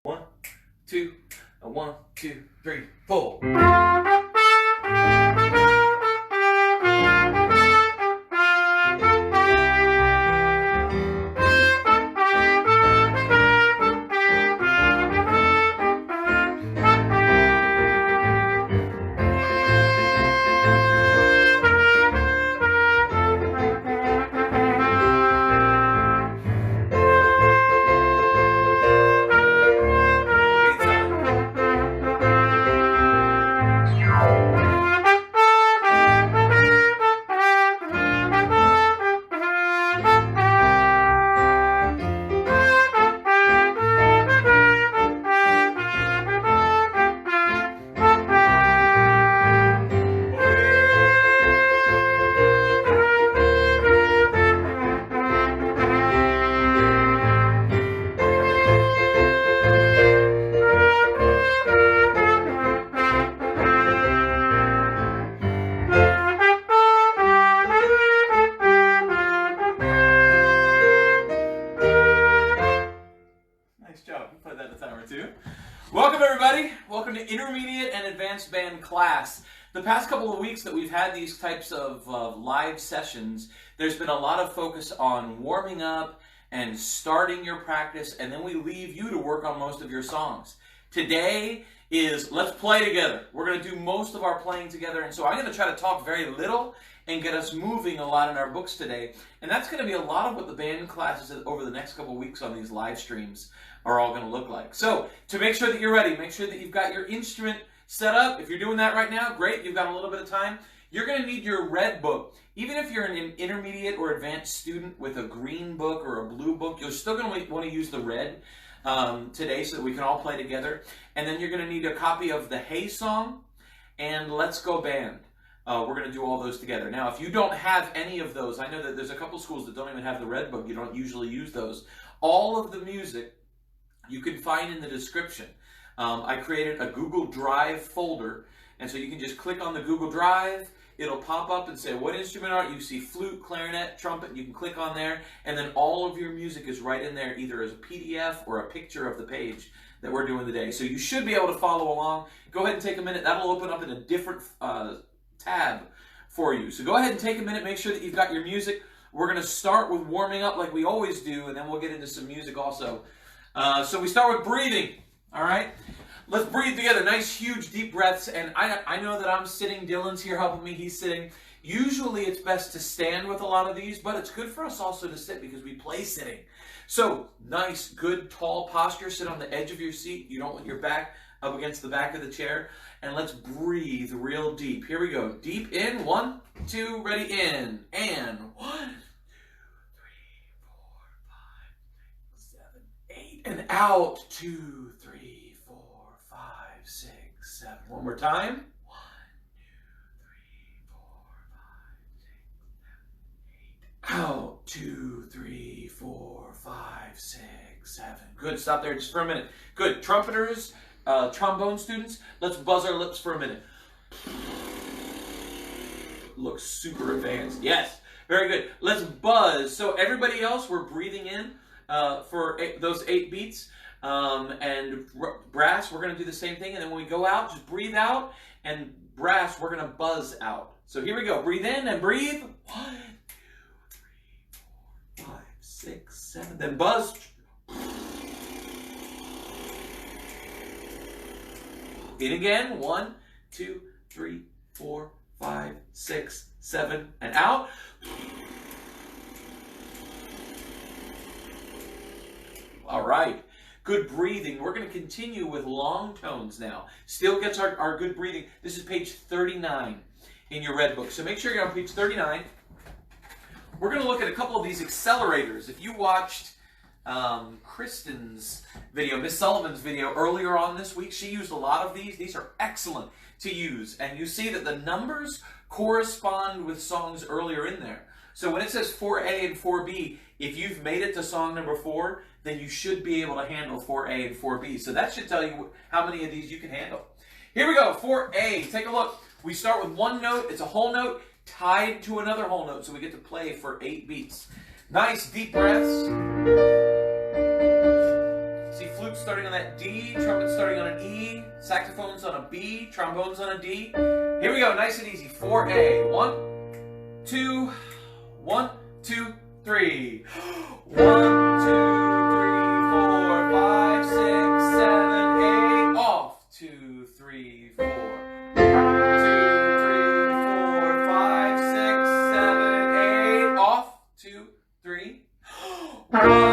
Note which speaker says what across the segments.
Speaker 1: One, two, one, two, three, four. Nice job. You played that a time or two. Welcome, everybody. Welcome to Intermediate and Advanced Band class. The past couple of weeks that we've had these types of live sessions, there's been a lot of focus on warming up and starting your practice, and then we leave you to work on most of your songs. Today is let's play together. We're going to do most of our playing together, and so I'm going to try to talk very little and get us moving a lot in our books today. And that's going to be a lot of what the band classes over the next couple of weeks on these live streams are all going to look like. So to make sure that you're ready, make sure that you've got your instrument set up. If you're doing that right now, great, you've got a little bit of time. You're going to need your red book. Even if you're an intermediate or advanced student with a green book or a blue book, you're still going to want to use the red today so that we can all play together. And then you're going to need a copy of the Hey Song and Let's Go Band. We're going to do all those together. Now, if you don't have any of those, I know that there's a couple schools that don't even have the red book. You don't usually use those. All of the music you can find in the description. I created a Google Drive folder, and so you can just click on the Google Drive. It'll pop up and say, what instrument are you? See flute, clarinet, trumpet. You can click on there, and then all of your music is right in there, either as a PDF or a picture of the page that we're doing today. So you should be able to follow along. Go ahead and take a minute. That'll open up in a different tab for you. So go ahead and take a minute. Make sure that you've got your music. We're going to start with warming up like we always do, and then we'll get into some music also. So we start with breathing, all right? Let's breathe together. Nice, huge, deep breaths. And I know that I'm sitting. Dylan's here helping me. He's sitting. Usually it's best to stand with a lot of these, but it's good for us also to sit because we play sitting. So nice, good, tall posture. Sit on the edge of your seat. You don't want your back up against the back of the chair. And let's breathe real deep. Here we go. Deep in. 1, 2, ready, in. And 1, and out. 2, 3, 4, 5, 6, 7. One more time. 1, 2, 3, 4, 5, 6, 7, 8. Out. 2, 3, 4, 5, 6, 7. Good. Stop there just for a minute. Good. Trumpeters, trombone students, let's buzz our lips for a minute. Looks super advanced. Yes. Very good. Let's buzz. So everybody else, we're breathing in. For those 8 beats, and brass, we're going to do the same thing, and then when we go out, just breathe out, and brass, we're going to buzz out. So here we go. Breathe in and breathe. 1, 2, 3, 4, 5, 6, 7. Then buzz. In again. 1, 2, 3, 4, 5, 6, 7, and out. All right, good breathing. We're going to continue with long tones now. Still gets our good breathing. This is page 39 in your red book. So make sure you're on page 39. We're going to look at a couple of these accelerators. If you watched Kristen's video, Miss Sullivan's video earlier on this week, she used a lot of these. These are excellent to use. And you see that the numbers correspond with songs earlier in there. So when it says 4A and 4B, if you've made it to song number 4, then you should be able to handle 4A and 4B. So that should tell you how many of these you can handle. Here we go, 4A. Take a look. We start with one note. It's a whole note tied to another whole note, so we get to play for 8 beats. Nice deep breaths. See, flute flute starting on that D, trumpet starting on an E, saxophones on a B, trombones on a D. Here we go, nice and easy. 4A. 1, 2, 1, 2, 3. 1, 2, 3, 4, 5, 6, 7, 8. Off. 2, 3, 4. 2, 3, 4, 5, 6, 7, 8. Off. 2, 3. 1, 2, 3, 4,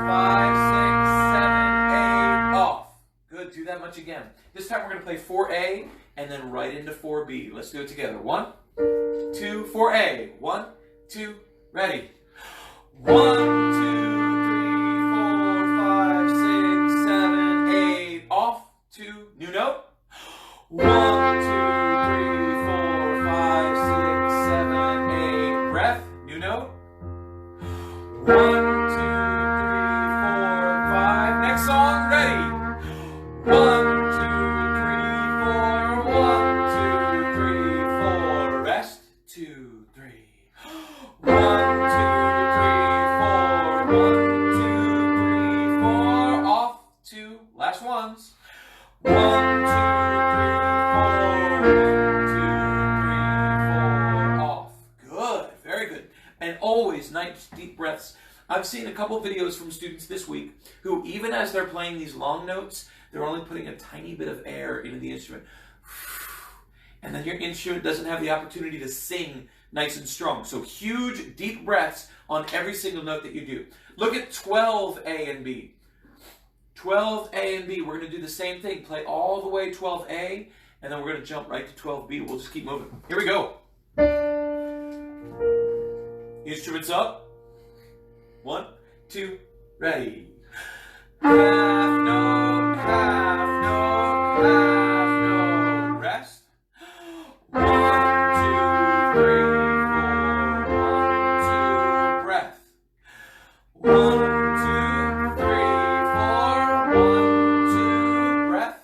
Speaker 1: 5, 6, 7, 8. Off. Good. Do that much again. This time we're going to play 4A and then right into 4B. Let's do it together. 1, 2, 4A. 1, 2, ready. 1, 2, 3, 4, 5, 6, 7, 8. Off. 2, new note. 1, 2, 3, 4, 5, 6, 7, 8. Breath. New note. 1, 2, 3, 4, 5. Next song. Ready. 1, 2, 3, 4. 1, 2, 3, 4. Rest. 2, 3. 1, 2, 3, 4. 1, 2, 3, 4. Off. 2. Last ones. 1, 2, 3, 4. 1, 2, 3, 4. Off. Good. Very good. And always nice deep breaths. I've seen a couple videos from students this week who, even as they're playing these long notes, they're only putting a tiny bit of air into the instrument. And then your instrument doesn't have the opportunity to sing nice and strong. So huge, deep breaths on every single note that you do. Look at 12A and B. 12A and B, we're going to do the same thing. Play all the way 12A, and then we're going to jump right to 12B. We'll just keep moving. Here we go. Instruments up. 1, 2, ready. Half note, half note, half note. Rest. 1, 2, 3, 4. 1, 2. Breath. 1, 2, 3, 4. 1, 2. Breath.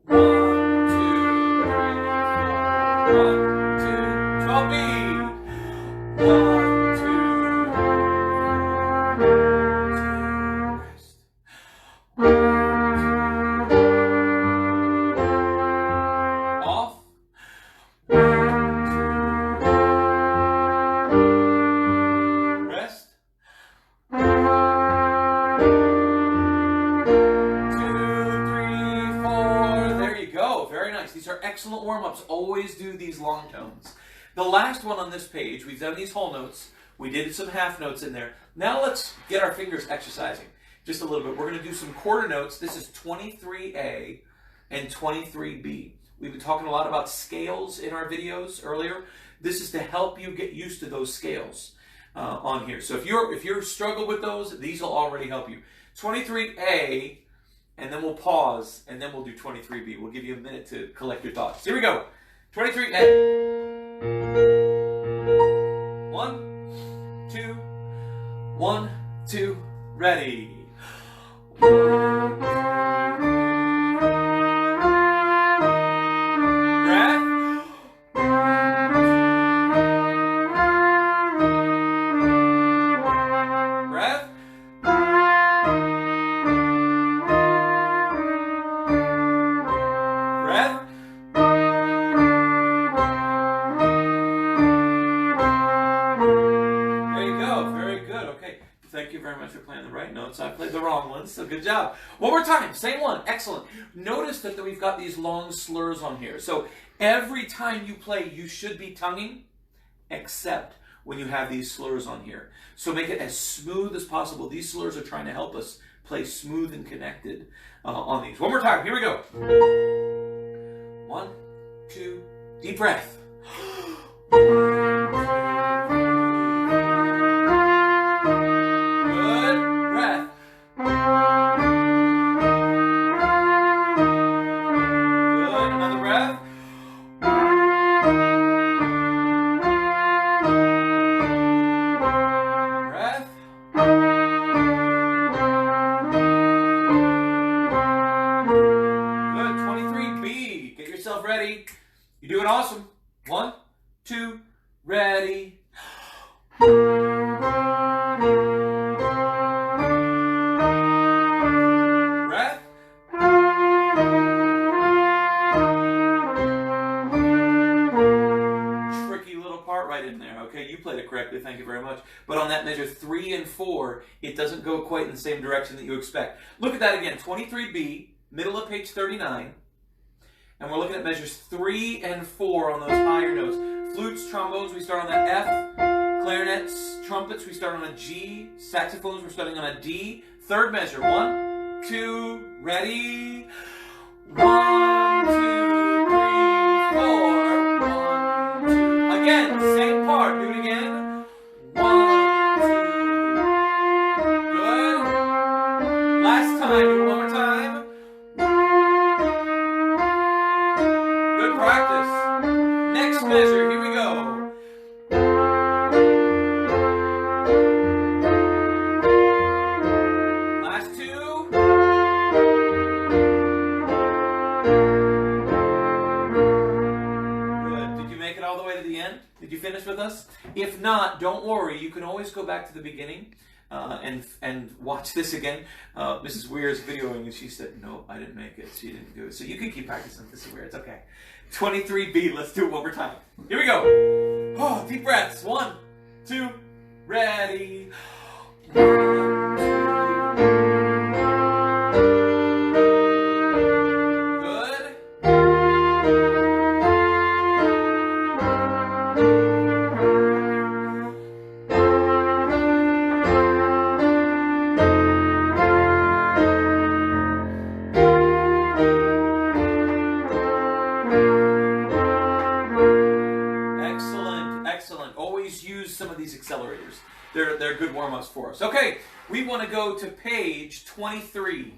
Speaker 1: 1, 2, 3, 4. 1, 2. 12B. 1, 2. These are excellent warm-ups. Always do these long tones. The last one on this page, we've done these whole notes. We did some half notes in there. Now let's get our fingers exercising just a little bit. We're going to do some quarter notes. This is 23A and 23B. We've been talking a lot about scales in our videos earlier. This is to help you get used to those scales on here. So if you're struggle with those, these will already help you. 23A, and then we'll pause, and then we'll do 23B. We'll give you a minute to collect your thoughts. Here we go. 23A. 1, 2, 1, 2, ready. Thank you very much for playing the right notes. I played the wrong ones, so good job. One more time, same one, excellent. Notice that we've got these long slurs on here. So every time you play, you should be tonguing, except when you have these slurs on here. So make it as smooth as possible. These slurs are trying to help us play smooth and connected on these. One more time, here we go. 1, 2, deep breath. Ready? You're doing awesome. 1, 2, ready. heart right in there. Okay, you played it correctly. Thank you very much. But on that measure 3 and 4, it doesn't go quite in the same direction that you expect. Look at that again. 23B, middle of page 39. And we're looking at measures 3 and 4 on those higher notes. Flutes, trombones, we start on that F. Clarinets, trumpets, we start on a G. Saxophones, we're starting on a D. Third measure. 1, 2, ready. 1, 2, 3, 4. 1, 2. Again, same part. Do it again. 1, 2. Good. Last time. Do it one more time. Good practice. Next measure. Here we go. Last 2. Good. Did you make it all the way to the end? Did you finish with us? If not, don't worry. You can always go back to the beginning and watch this again. Mrs. Weer is videoing and she said, no, I didn't make it. She didn't do it. So you can keep practicing, Mrs. Weer. It's okay. 23B. Let's do it one more time. Here we go. Oh, deep breaths. 1, 2, ready. 1, 2. Good. Excellent, excellent. Always use some of these accelerators. They're good warm-ups for us. Okay, we want to go to page 23.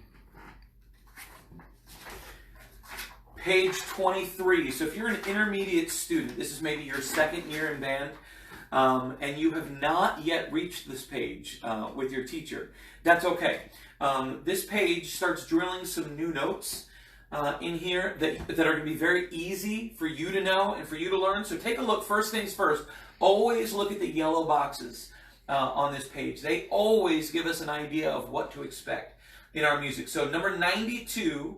Speaker 1: Page 23. So if you're an intermediate student, this is maybe your second year in band, and you have not yet reached this page with your teacher, that's okay. This page starts drilling some new notes in here that are going to be very easy for you to know and for you to learn. So take a look. First things first, always look at the yellow boxes on this page. They always give us an idea of what to expect in our music. So number 92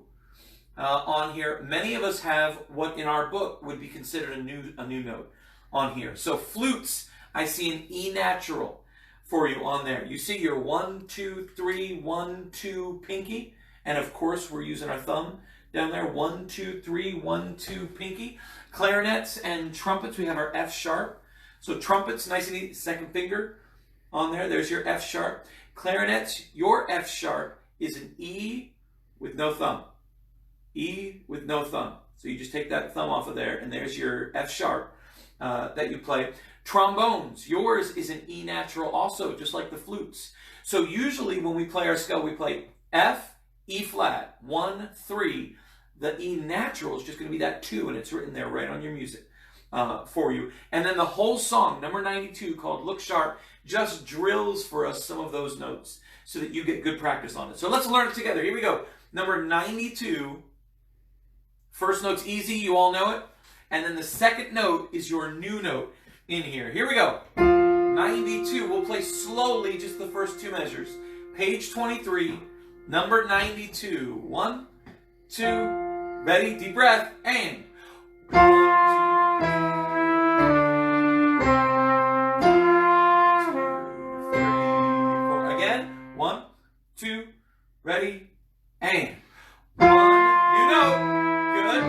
Speaker 1: on here, many of us have what in our book would be considered a new note on here. So flutes, I see an E natural for you on there. You see your 1, 2, 3, 1, 2 pinky, and of course we're using our thumb down there. 1, 2, 3, 1, 2 pinky. Clarinets and trumpets, we have our F sharp. So trumpets, nice and easy, second finger on there. There's your F sharp. Clarinets, your F sharp is an E with no thumb. E with no thumb. So you just take that thumb off of there, and there's your F sharp that you play. Trombones, yours is an E natural also, just like the flutes. So usually when we play our scale, we play F, E flat, 1, 3. The E natural is just going to be that 2, and it's written there right on your music for you. And then the whole song, number 92, called Look Sharp, just drills for us some of those notes so that you get good practice on it. So let's learn it together. Here we go. Number 92, first note's easy, you all know it. And then the second note is your new note in here. Here we go. 92, we'll play slowly just the first 2 measures. Page 23, number 92. 1, 2, ready, deep breath, and 1, 2, 3, 4. Again, 1, 2, ready, and 1. New note, good.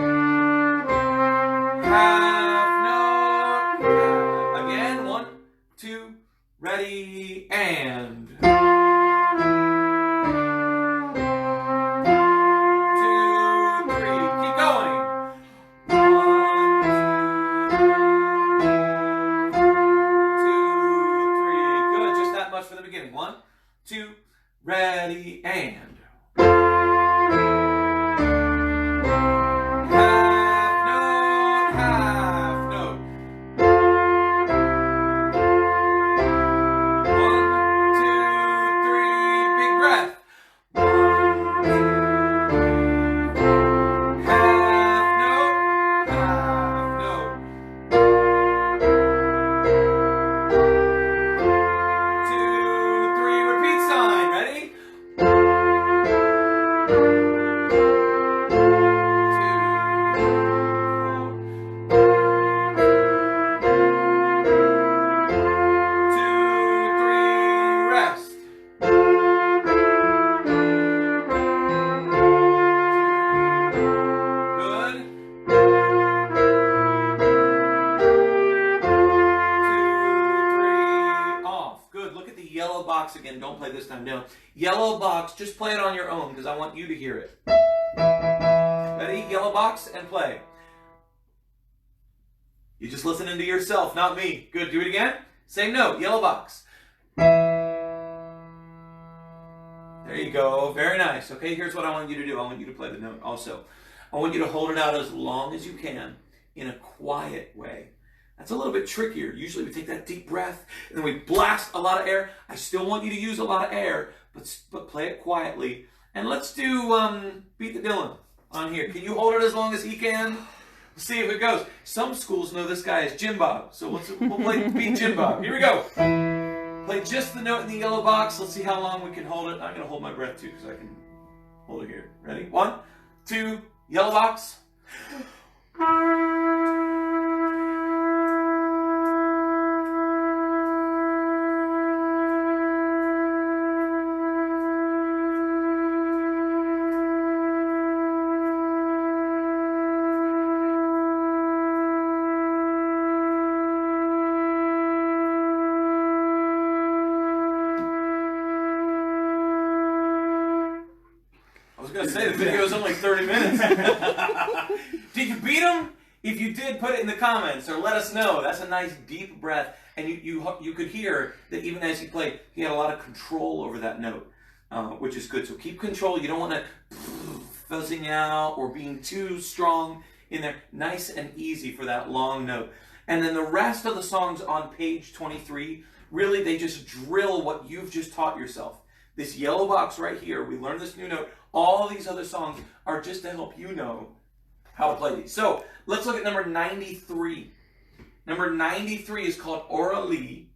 Speaker 1: Half note, half. Again, 1, 2, ready, and 2, 3. Keep going. 1, 2, 3. Good. Just that much for the beginning. 1, 2, ready, and box again. Don't play this time. No. Yellow box, just play it on your own because I want you to hear it. Ready? Yellow box and play. You're just listening to yourself, not me. Good. Do it again. Same note. Yellow box. There you go. Very nice. Okay, here's what I want you to do. I want you to play the note also. I want you to hold it out as long as you can in a quiet way. That's a little bit trickier. Usually we take that deep breath and then we blast a lot of air. I still want you to use a lot of air, but play it quietly. And let's do Beat the Dylan on here. Can you hold it as long as he can? Let's see if it goes. Some schools know this guy as Jim Bob. So we'll play Beat Jim Bob. Here we go. Play just the note in the yellow box. Let's see how long we can hold it. I'm going to hold my breath too because I can hold it here. Ready? 1, 2, yellow box. I was going to say the video is only 30 minutes. Did you beat him? If you did, put it in the comments or let us know. That's a nice deep breath. And you could hear that even as he played, he had a lot of control over that note, which is good. So keep control. You don't want to fuzzing out or being too strong in there. Nice and easy for that long note. And then the rest of the songs on page 23, really they just drill what you've just taught yourself. This yellow box right here, we learned this new note. All these other songs are just to help you know how to play these. So let's look at number 93. Number 93 is called Oralee.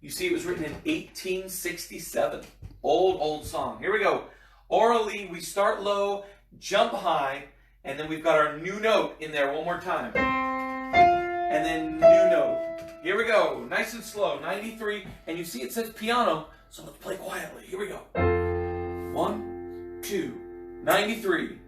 Speaker 1: You see it was written in 1867. Old song. Here we go. Oralee, we start low, jump high, and then we've got our new note in there one more time. And then new note. Here we go. Nice and slow. 93. And you see it says piano, so let's play quietly. Here we go. 1, 2, 93.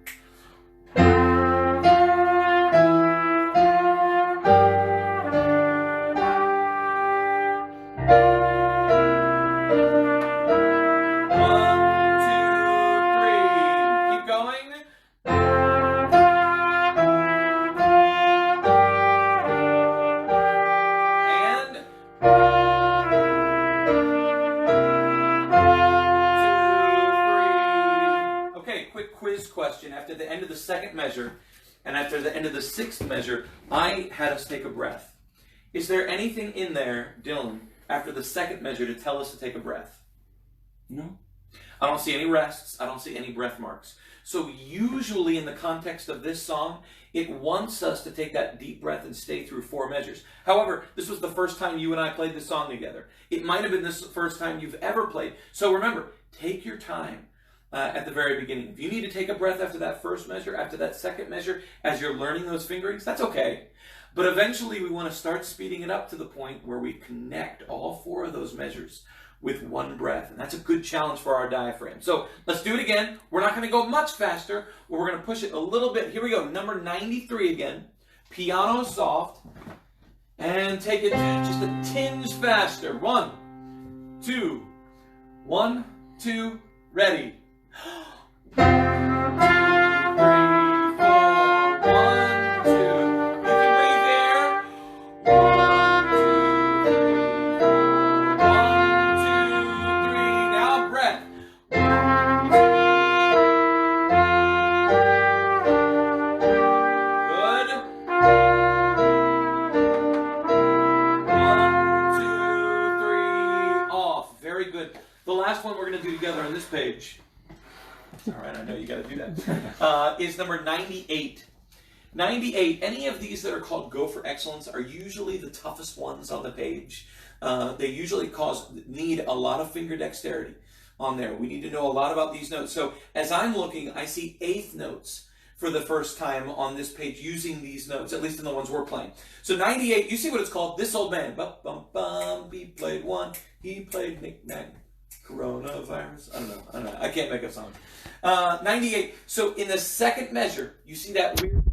Speaker 1: Question. After the end of the second measure and after the end of the sixth measure, I had us take a breath. Is there anything in there, Dylan, after the second measure to tell us to take a breath? No. I don't see any rests. I don't see any breath marks. So usually in the context of this song, it wants us to take that deep breath and stay through 4 measures. However, this was the first time you and I played this song together. It might have been this first time you've ever played. So remember, take your time. At the very beginning. If you need to take a breath after that first measure, after that second measure, as you're learning those fingerings, that's okay. But eventually we want to start speeding it up to the point where we connect all 4 of those measures with one breath. And that's a good challenge for our diaphragm. So let's do it again. We're not going to go much faster, but we're going to push it a little bit. Here we go. Number 93 again. Piano soft. And take it just a tinge faster. 1, 2, 1, 2, ready. 1, 2, 3, 4, 1, 2. You can breathe there. 1, 2, 3, 4, 1, 2, 3. Now breath. 1, 2. Good. 1, 2, 3. Off. Very good. The last one we're going to do together on this page. All right, I know you got to do that. Is number 98. 98. Any of these that are called Go for Excellence are usually the toughest ones on the page. They usually need a lot of finger dexterity on there. We need to know a lot about these notes. So as I'm looking, I see 8th notes for the first time on this page using these notes, at least in the ones we're playing. So 98, you see what it's called? This Old Man. Bum, bum, bum. He played one. He played knick-knack. Coronavirus? I don't know. I can't make a song. 98. So in the second measure, you see that weird.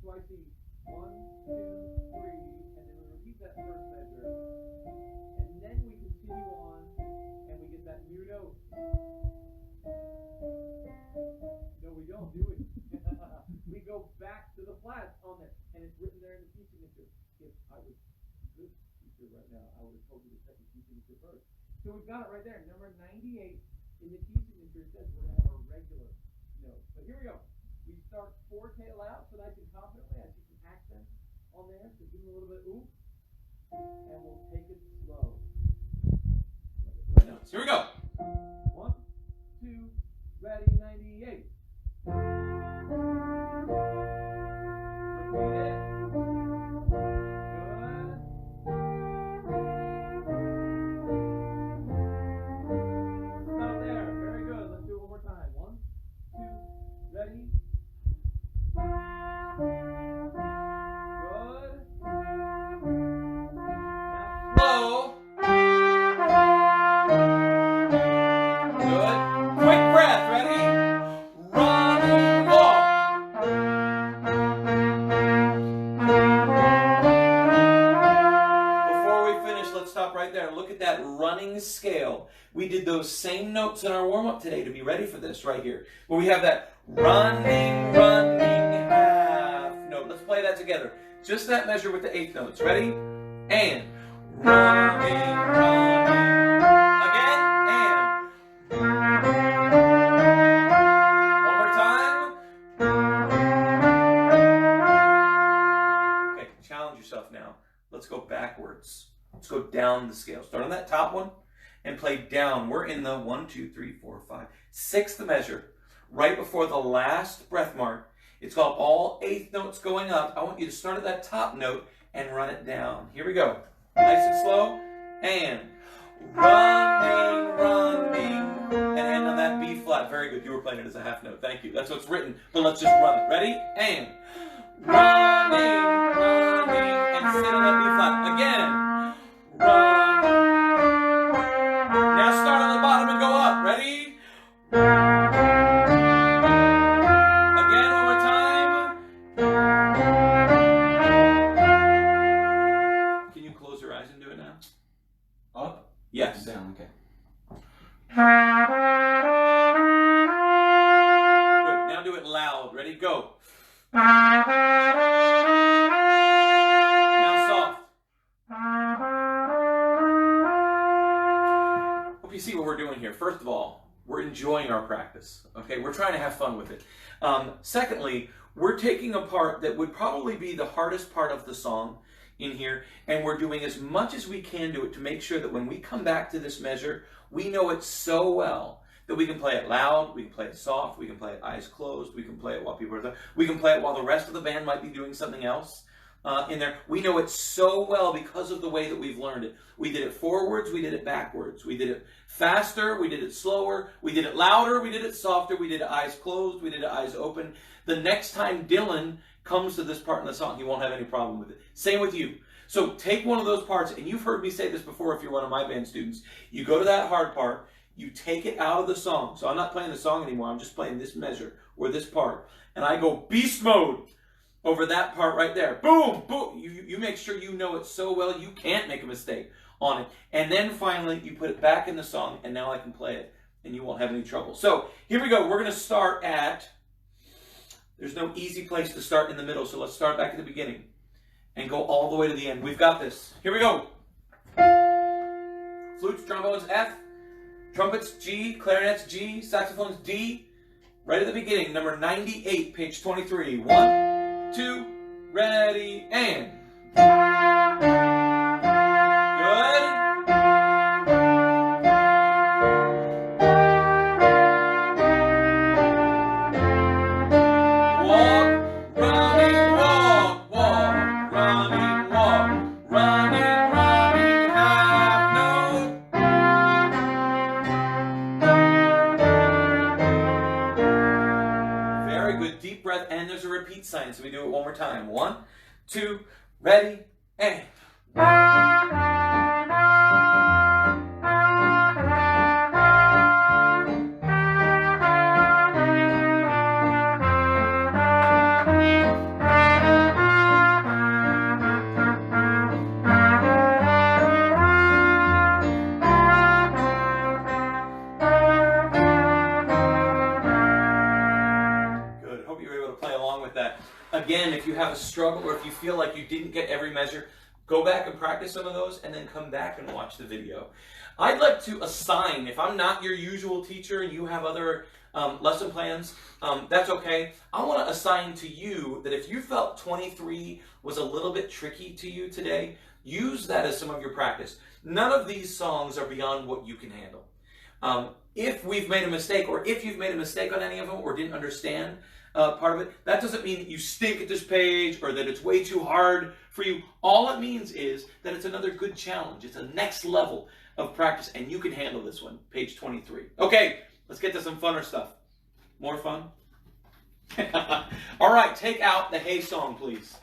Speaker 1: So I see 1, 2, 3, and then we repeat that first measure. go. No, we don't do it. We go back to the flats on there, and it's written there in the key signature. If I was a good teacher right now, I would have told you to set the key signature first. So we've got it right there. Number 98 in the key signature says we're going to have a regular note. But here we go. We start four-tail out so nice and confidently. I see some accents on there, so give them a little bit oomph, and we'll take it slow. Right now. Here we go. 1, 2, ready, 98. Repeat it. Good. Stop there. Very good. Let's do it one more time. 1, 2, ready. Good. Now slow. Good. Quick breath. Ready? Running walk. Before we finish, let's stop right there and look at that running scale. We did those same notes in our warm-up today to be ready for this right here. Where we have that running, half note. Let's play that together. Just that measure with the eighth notes. Ready? And running. Again, and. One more time. Okay, challenge yourself now. Let's go backwards. Let's go down the scale. Start on that top one and play down. We're in the 1, 2, 3, 4, 5, sixth measure. Right before the last breath mark. It's called all eighth notes going up. I want you to start at that top note and run it down. Here we go. Nice and slow. And running. And end on that B flat. Very good. You were playing it as a half note. Thank you. That's what's written. But let's just run it. Ready? And running. And sit on that B flat. Again. Run. Now start on the bottom and go up. Ready? Again, one more time. Can you close your eyes and do it now? Up? Yes. Down, okay. Good. Now do it loud. Ready? Go. Now soft. Hope you see what we're doing here. First of all, we're enjoying our practice, okay? We're trying to have fun with it. Secondly, we're taking a part that would probably be the hardest part of the song in here, and we're doing as much as we can to it to make sure that when we come back to this measure, we know it so well that we can play it loud, we can play it soft, we can play it eyes closed, we can play it while people are there, we can play it while the rest of the band might be doing something else. In there. We know it so well because of the way that we've learned it. We did it forwards, we did it backwards. We did it faster, we did it slower, we did it louder, we did it softer, we did it eyes closed, we did it eyes open. The next time Dylan comes to this part in the song, he won't have any problem with it. Same with you. So take one of those parts, and you've heard me say this before if you're one of my band students. You go to that hard part, you take it out of the song. So I'm not playing the song anymore, I'm just playing this measure or this part. And I go beast mode over that part right there. Boom, boom. You make sure you know it so well you can't make a mistake on it. And then finally you put it back in the song, and now I can play it and you won't have any trouble. So here we go. We're going to start at, there's no easy place to start in the middle, so let's start back at the beginning and go all the way to the end. We've got this. Here we go. Flutes, trombones, F. Trumpets, G. Clarinets, G. Saxophones, D. Right at the beginning, number 98, page 23. 1, 2, ready, and. Good. Walk, running, walk, running, half note. Very good, deep breath, and there's a repeat sign, so we do it one more time. 1, 2, ready, and. feel like you didn't get every measure, go back and practice some of those and then come back and watch the video. I'd like to assign, if I'm not your usual teacher and you have other lesson plans, that's okay. I want to assign to you that if you felt 23 was a little bit tricky to you today, use that as some of your practice. None of these songs are beyond what you can handle. If we've made a mistake, or if you've made a mistake on any of them or didn't understand part of it, that doesn't mean that you stink at this page or that it's way too hard for you. All it means is that it's another good challenge. It's a next level of practice, and you can handle this one, page 23. Okay, let's get to some funner stuff. More fun? All right, take out the Hey song, please.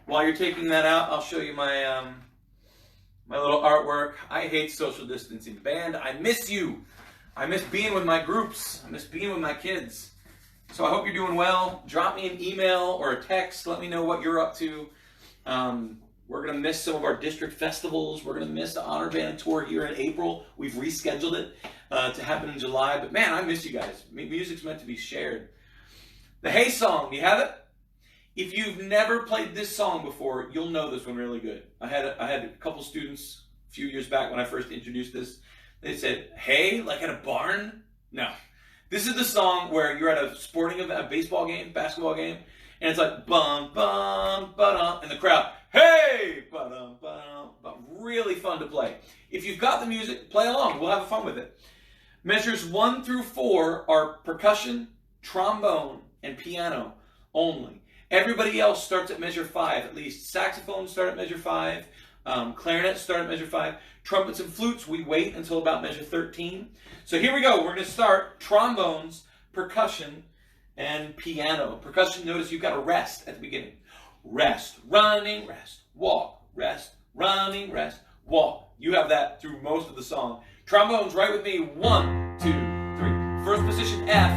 Speaker 1: While you're taking that out, I'll show you my my little artwork. I hate social distancing. Band, I miss you. I miss being with my groups. I miss being with my kids. So I hope you're doing well. Drop me an email or a text. Let me know what you're up to. We're going to miss some of our district festivals. We're going to miss the Honor Band tour here in April. We've rescheduled it to happen in July. But man, I miss you guys. Music's meant to be shared. The Hey song, do you have it? If you've never played this song before, you'll know this one really good. I had a couple students a few years back when I first introduced this. They said, hey, like at a barn? No. This is the song where you're at a sporting event, a baseball game, basketball game, and it's like bum, bum, ba-dum, and the crowd, hey, ba-dum, ba-dum, but really fun to play. If you've got the music, play along. We'll have fun with it. Measures 1 through 4 are percussion, trombone, and piano only. Everybody else starts at measure 5, at least. Saxophones start at measure 5. Clarinets start at measure 5. Trumpets and flutes, we wait until about measure 13. So here we go. We're going to start trombones, percussion, and piano. Percussion, notice you've got a rest at the beginning. Rest, running, rest, walk, rest, running, rest, walk. You have that through most of the song. Trombones, right with me. 1, 2, 3. First position, F.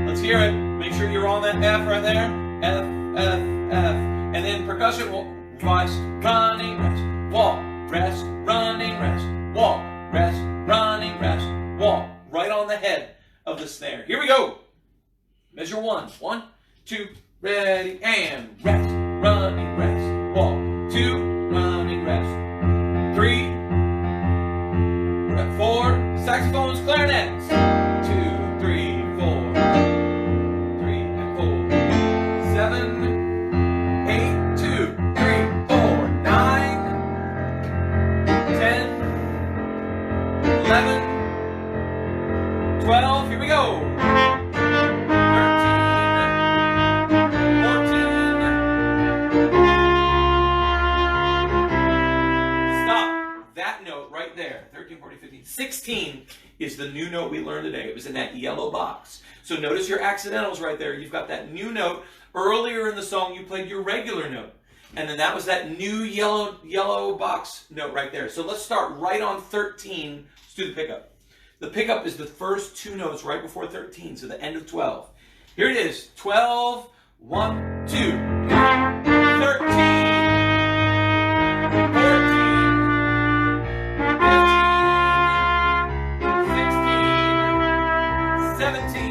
Speaker 1: Let's hear it. Make sure you're on that F right there. F, F, F. And then percussion will rest, running, rest, walk, rest, running, rest, walk, rest, running, rest, walk. Right on the head of the snare. Here we go. Measure 1. 1, 2, ready, and rest, running, rest, walk. 2, running, rest. 3, 4, saxophones, clarinets. 2, 3, 4. 7, 8, 2, 3, 4, 9, 10, 11, 12, here we go. 13, 14. Stop. That note right there, 13, 14, 15, 16 is the new note we learned today. It was in that yellow box. So notice your accidentals right there. You've got that new note. Earlier in the song, you played your regular note. And then that was that new yellow box note right there. So let's start right on 13. Let's do the pickup. The pickup is the first 2 notes right before 13, so the end of 12. Here it is. 12, 1, 2. 13, 14, 15, 16, 17.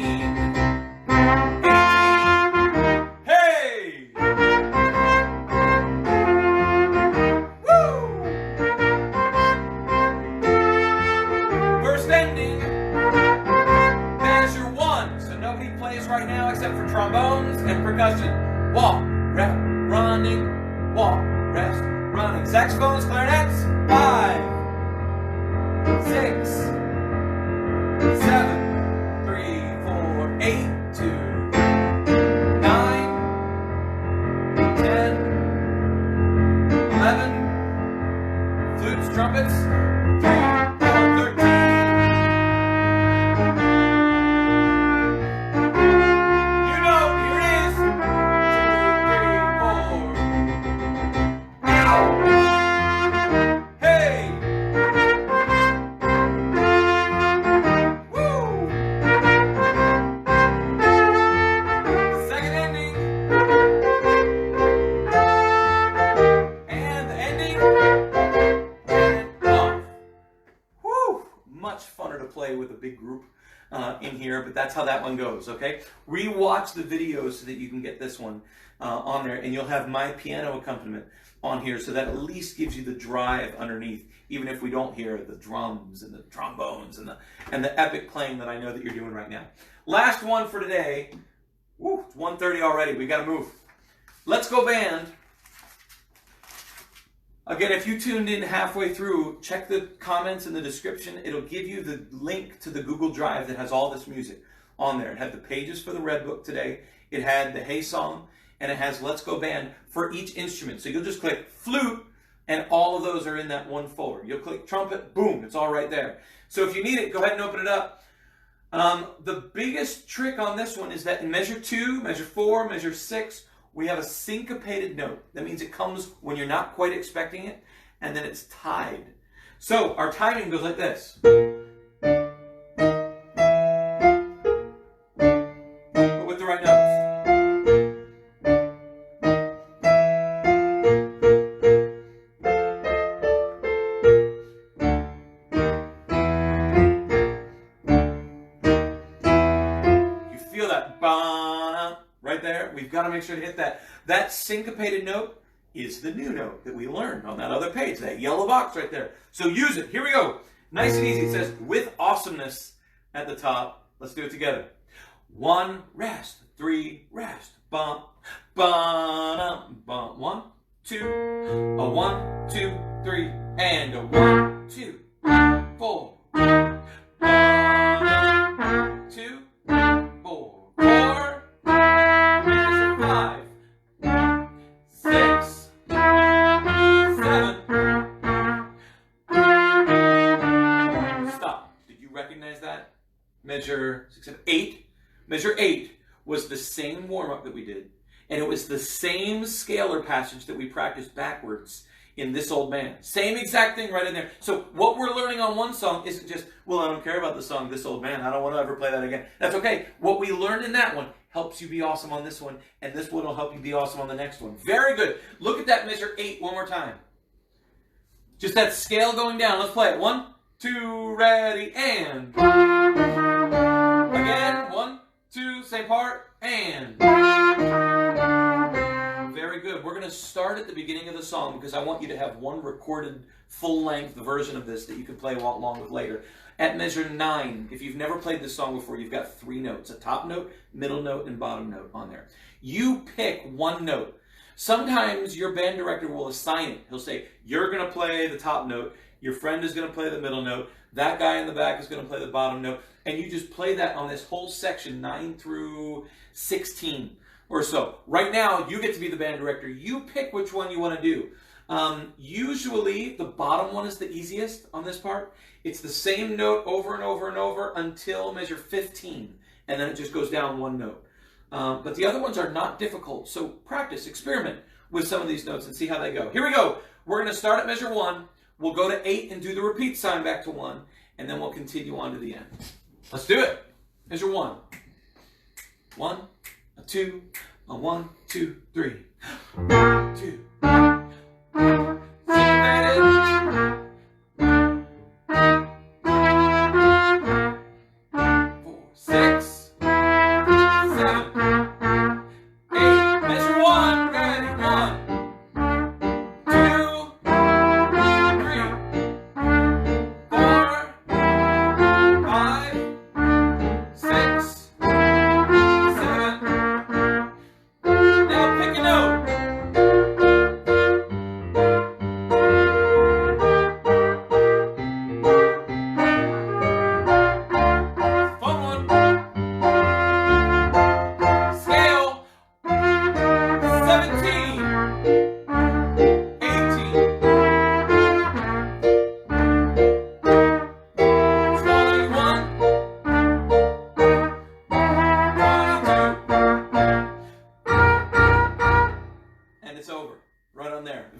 Speaker 1: Right now, except for trombones and percussion. Walk, rest, running, walk, rest, running. Saxophones, clarinets. 5, 6, 7, 3, 4, 8, 2, 9, 10, 11. Flutes, trumpets. 3, 4, 13. With a big group in here, but that's how that one goes, okay? Rewatch the videos so that you can get this one. on there, and you'll have my piano accompaniment on here, so that at least gives you the drive underneath, even if we don't hear the drums and the trombones and the epic playing that I know that you're doing right now. Last one for today. Woo, it's 1:30 already. We got to move. Let's Go Band. Again, if you tuned in halfway through, check the comments in the description. It'll give you the link to the Google Drive that has all this music on there. It had the pages for the Red Book today. It had the Hey Song, and it has Let's Go Band for each instrument. So you'll just click flute, and all of those are in that one folder. You'll click trumpet, boom, it's all right there. So if you need it, go ahead and open it up. The biggest trick on this one is that in measure 2, measure 4, measure 6, we have a syncopated note. That means it comes when you're not quite expecting it, and then it's tied. So our timing goes like this. But with the right notes. You feel that ba right there? We've got to make sure to hit that. That syncopated note is the new note that we learned on that other page, that yellow box right there. So use it. Here we go. Nice and easy. It says, with awesomeness at the top. Let's do it together. 1, rest. 3, rest. Bump, bump, bump. 1, 2, a 1, 2, 3, and a 1, 2, 4. 1, 2, 4. 4. 5, 6, 7. Stop. Did you recognize that? Measure 6, 7, 8. Measure 8 was the same warm-up that we did, and it was the same scalar passage that we practiced backwards in This Old Man. Same exact thing right in there. So what we're learning on one song isn't just, well, I don't care about the song This Old Man. I don't want to ever play that again. That's okay. What we learned in that one helps you be awesome on this one, and this one will help you be awesome on the next one. Very good. Look at that measure 8 one more time. Just that scale going down. Let's play it. 1, 2, ready, and. Again, 1, 2, same part, and. Very good. We're going to start at the beginning of the song because I want you to have one recorded full-length version of this that you can play along with later. At measure 9, if you've never played this song before, you've got 3 notes, a top note, middle note, and bottom note on there. You pick one note. Sometimes your band director will assign it. He'll say, you're going to play the top note, your friend is going to play the middle note, that guy in the back is going to play the bottom note, and you just play that on this whole section, 9 through 16 or so. Right now, you get to be the band director. You pick which one you want to do. Usually, the bottom one is the easiest on this part. It's the same note over and over and over until measure 15, and then it just goes down one note. But the other ones are not difficult, so practice, experiment with some of these notes and see how they go. Here we go. We're going to start at measure 1. We'll go to 8 and do the repeat sign back to 1, and then we'll continue on to the end. Let's do it. Measure 1. 1, a 2, a 1, 2, 3. 2.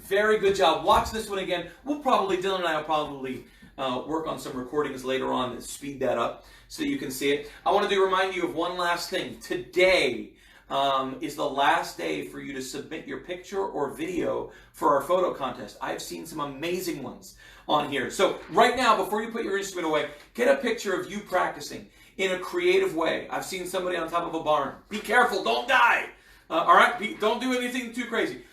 Speaker 1: Very good job. Watch this one again. Dylan and I will probably work on some recordings later on that speed that up so you can see it. I want to remind you of one last thing. Today is the last day for you to submit your picture or video for our photo contest. I've seen some amazing ones on here. So right now, before you put your instrument away, get a picture of you practicing in a creative way. I've seen somebody on top of a barn. Be careful, don't die. All right, don't do anything too crazy.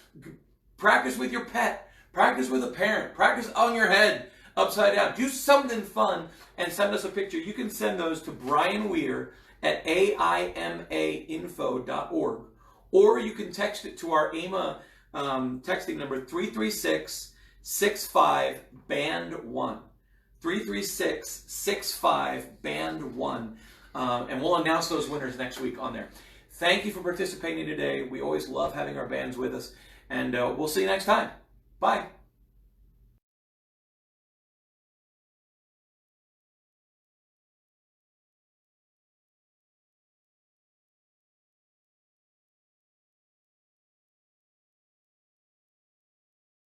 Speaker 1: Practice with your pet. Practice with a parent. Practice on your head, upside down. Do something fun and send us a picture. You can send those to Brian Weer at aimainfo.org. Or you can text it to our AIMA texting number 336-65-BAND-1. 336-65-BAND-1. And we'll announce those winners next week on there. Thank you for participating today. We always love having our bands with us. And we'll see you next time. Bye.